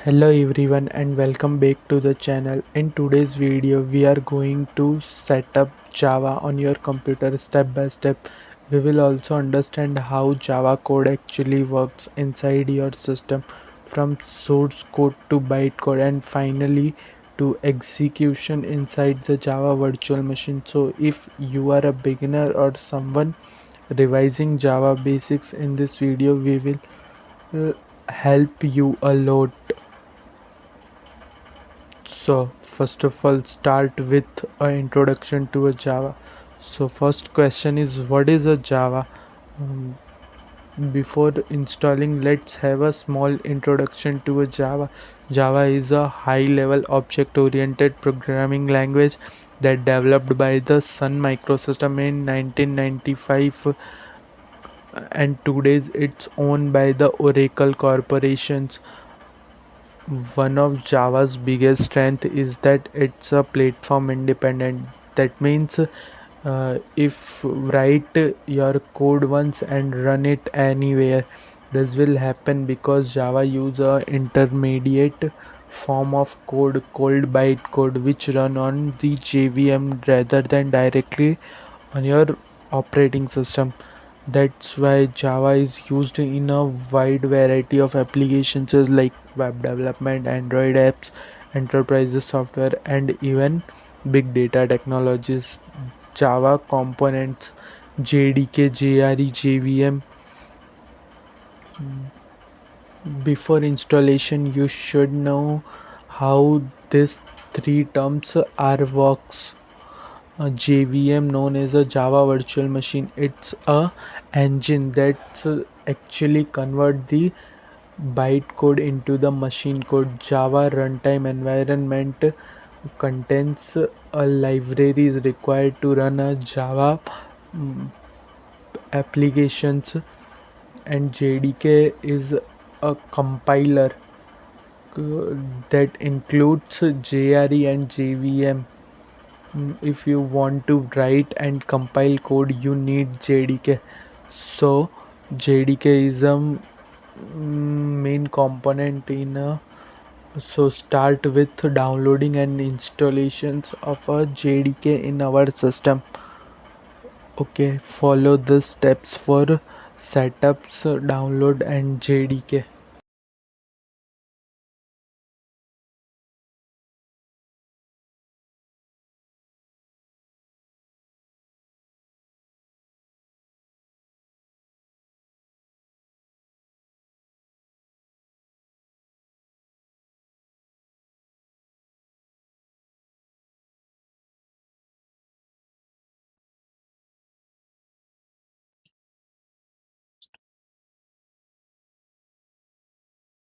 Hello everyone and welcome back to the channel. In today's video we are going to set up Java on your computer step by step. We will also understand how Java code actually works inside your system, from source code to bytecode, and finally to execution inside the Java virtual machine. So if you are a beginner or someone revising Java basics, in this video we will help you a lot. So first of all, start with an introduction to a Java. So first question is, what is a Java? Um, Before installing, let's have a small introduction to a Java. Java is a high-level object-oriented programming language that developed by the Sun Microsystem in 1995, and today it's owned by the Oracle corporations. One of Java's biggest strength is that it's a platform independent. That means if write your code once and run it anywhere, this will happen because Java use a intermediate form of code called bytecode, which run on the JVM rather than directly on your operating system. That's why Java is used in a wide variety of applications like web development, Android apps, enterprise software, and even big data technologies. Java components, JDK, JRE, JVM. Before installation, you should know how these three terms are works. A JVM, known as a Java Virtual Machine, it's a engine that actually convert the bytecode into the machine code. Java runtime environment contains a libraries required to run a Java mm, applications, and JDK is a compiler that includes JRE and JVM. If you want to write and compile code, you need JDK. So JDK is a main component in a. So start with downloading and installations of a JDK in our system. Okay, follow the steps for setups, download and JDK.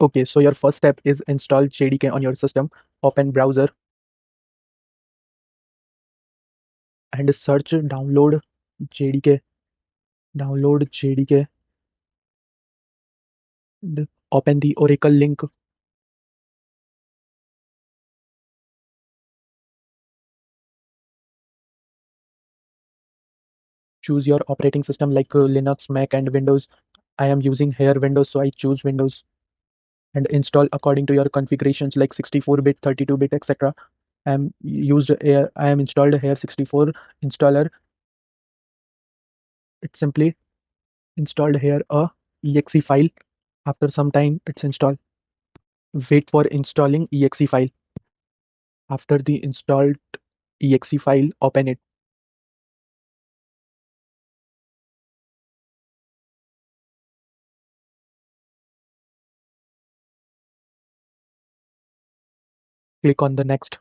Okay, so your first step is install JDK on your system. Open browser and search JDK. Download JDK. Open the Oracle link. Choose your operating system like Linux, Mac, and Windows. I am using here Windows, so I choose Windows. And install according to your configurations like 64-bit, 32-bit, etc. I am installed here 64 installer. It's simply installed here a exe file. After some time, it's installed. Wait for installing exe file. After the installed exe file, open it. Click on the next.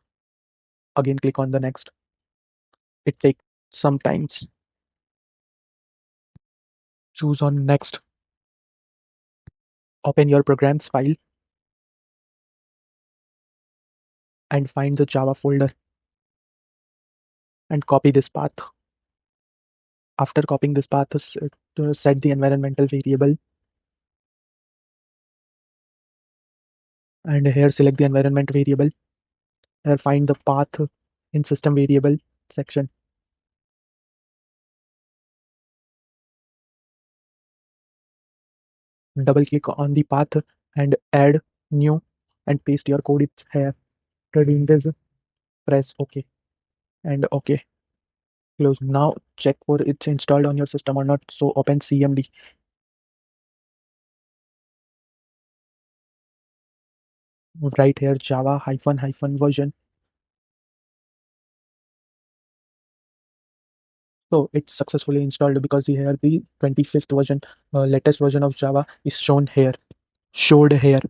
Again, click on the next. It takes some times. Choose on next. Open your programs file and find the Java folder and copy this path. After copying this path, set the environmental variable, and here select the environment variable. Here find the path in system variable section. Double click on the path and add new. and paste your code it here. Ready this, press OK and OK. Close. Now check for it's installed on your system or not. So open CMD. Right here Java hyphen hyphen version. So it's successfully installed because here the 25th version, latest version of Java is shown here, showed here.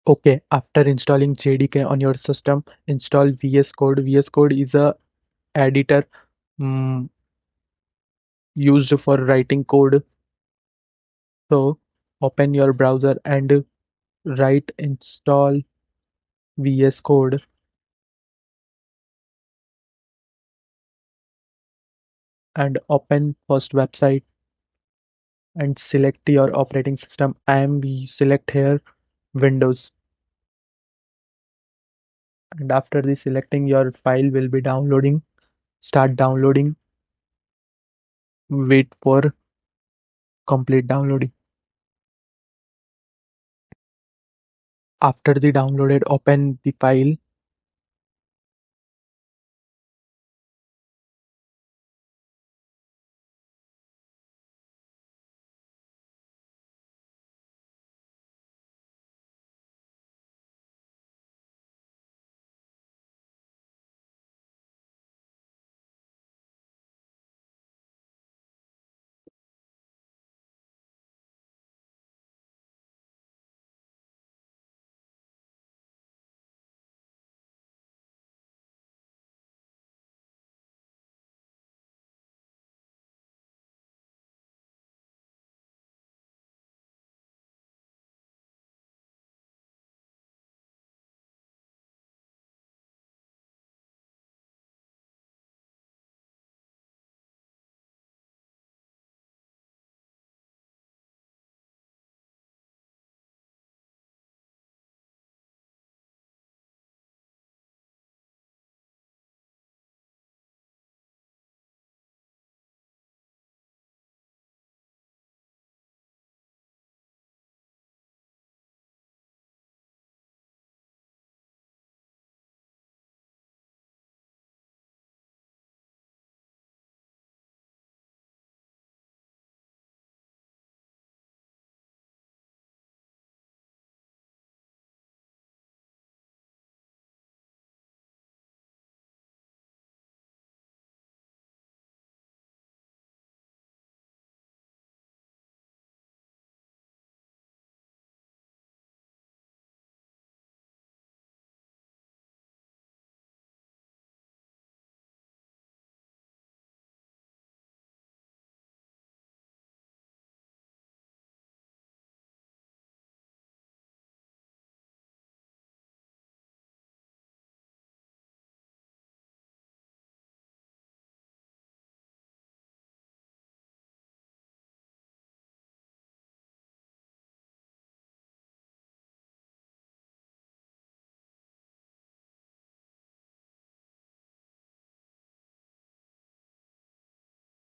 Okay, after installing JDK on your system, install VS Code. VS Code is a editor mm, used for writing code. So open your browser and write install VS Code and open first website and select your operating system. Select here Windows, and after the selecting your file will be downloading. Start downloading. Wait for complete downloading. After the downloaded, open the file